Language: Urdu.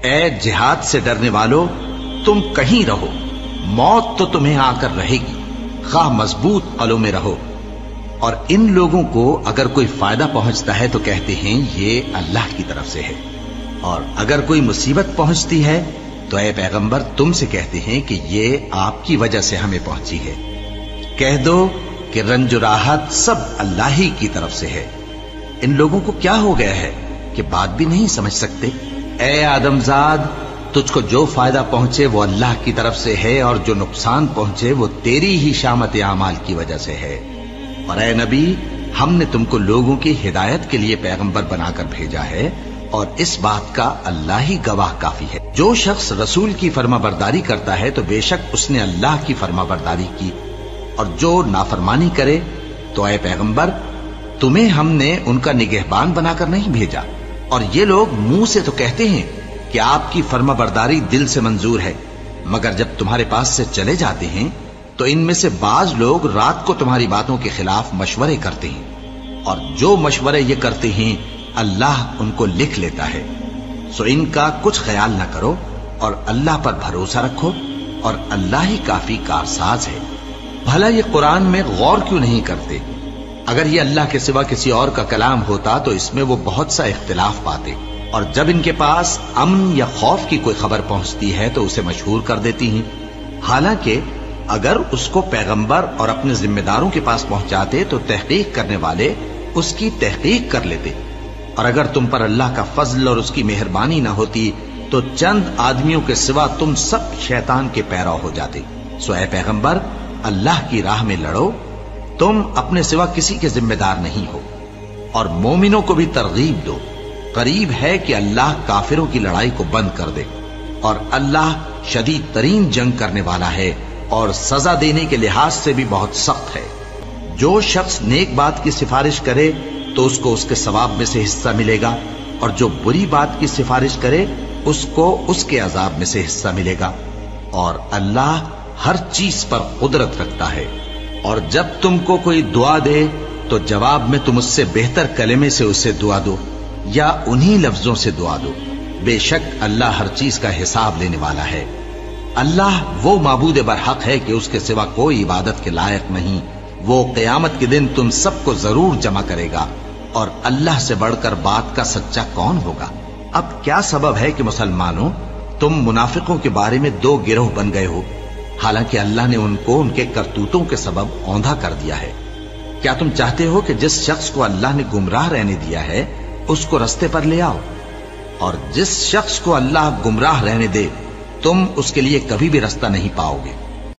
اے جہاد سے ڈرنے والو، تم کہیں رہو، موت تو تمہیں آ کر رہے گی، خواہ مضبوط قلعوں میں رہو۔ اور ان لوگوں کو اگر کوئی فائدہ پہنچتا ہے تو کہتے ہیں یہ اللہ کی طرف سے ہے، اور اگر کوئی مصیبت پہنچتی ہے تو اے پیغمبر تم سے کہتے ہیں کہ یہ آپ کی وجہ سے ہمیں پہنچی ہے۔ کہہ دو کہ رنج و راحت سب اللہ ہی کی طرف سے ہے۔ ان لوگوں کو کیا ہو گیا ہے کہ بات بھی نہیں سمجھ سکتے؟ اے آدم زاد، تجھ کو جو فائدہ پہنچے وہ اللہ کی طرف سے ہے، اور جو نقصان پہنچے وہ تیری ہی شامت اعمال کی وجہ سے ہے۔ اور اے نبی، ہم نے تم کو لوگوں کی ہدایت کے لیے پیغمبر بنا کر بھیجا ہے، اور اس بات کا اللہ ہی گواہ کافی ہے۔ جو شخص رسول کی فرما برداری کرتا ہے تو بے شک اس نے اللہ کی فرما برداری کی، اور جو نافرمانی کرے تو اے پیغمبر تمہیں ہم نے ان کا نگہبان بنا کر نہیں بھیجا۔ اور یہ لوگ منہ سے تو کہتے ہیں کہ آپ کی فرما برداری دل سے منظور ہے، مگر جب تمہارے پاس سے چلے جاتے ہیں تو ان میں سے بعض لوگ رات کو تمہاری باتوں کے خلاف مشورے کرتے ہیں، اور جو مشورے یہ کرتے ہیں اللہ ان کو لکھ لیتا ہے۔ سو ان کا کچھ خیال نہ کرو اور اللہ پر بھروسہ رکھو، اور اللہ ہی کافی کارساز ہے۔ بھلا یہ قرآن میں غور کیوں نہیں کرتے؟ اگر یہ اللہ کے سوا کسی اور کا کلام ہوتا تو اس میں وہ بہت سا اختلاف پاتے، اور جب ان کے پاس امن یا خوف کی کوئی خبر پہنچتی ہے تو اسے مشہور کر دیتی ہیں، حالانکہ اگر اس کو پیغمبر اور اپنے ذمہ داروں کے پاس پہنچاتے تو تحقیق کرنے والے اس کی تحقیق کر لیتے، اور اگر تم پر اللہ کا فضل اور اس کی مہربانی نہ ہوتی تو چند آدمیوں کے سوا تم سب شیطان کے پیرو ہو جاتے۔ سو اے پیغمبر، اللہ کی راہ میں لڑو، تم اپنے سوا کسی کے ذمہ دار نہیں ہو، اور مومنوں کو بھی ترغیب دو۔ قریب ہے کہ اللہ کافروں کی لڑائی کو بند کر دے، اور اللہ شدید ترین جنگ کرنے والا ہے اور سزا دینے کے لحاظ سے بھی بہت سخت ہے۔ جو شخص نیک بات کی سفارش کرے تو اس کو اس کے ثواب میں سے حصہ ملے گا، اور جو بری بات کی سفارش کرے اس کو اس کے عذاب میں سے حصہ ملے گا، اور اللہ ہر چیز پر قدرت رکھتا ہے۔ اور جب تم کو کوئی دعا دے تو جواب میں تم اس سے بہتر کلمے سے اسے دعا دو، یا انہی لفظوں سے دعا دو، بے شک اللہ ہر چیز کا حساب لینے والا ہے۔ اللہ وہ معبود برحق ہے کہ اس کے سوا کوئی عبادت کے لائق نہیں۔ وہ قیامت کے دن تم سب کو ضرور جمع کرے گا، اور اللہ سے بڑھ کر بات کا سچا کون ہوگا؟ اب کیا سبب ہے کہ مسلمانوں تم منافقوں کے بارے میں دو گروہ بن گئے ہو، حالانکہ اللہ نے ان کو ان کے کرتوتوں کے سبب اوندھا کر دیا ہے؟ کیا تم چاہتے ہو کہ جس شخص کو اللہ نے گمراہ رہنے دیا ہے اس کو رستے پر لے آؤ، اور جس شخص کو اللہ گمراہ رہنے دے تم اس کے لیے کبھی بھی رستہ نہیں پاؤ گے۔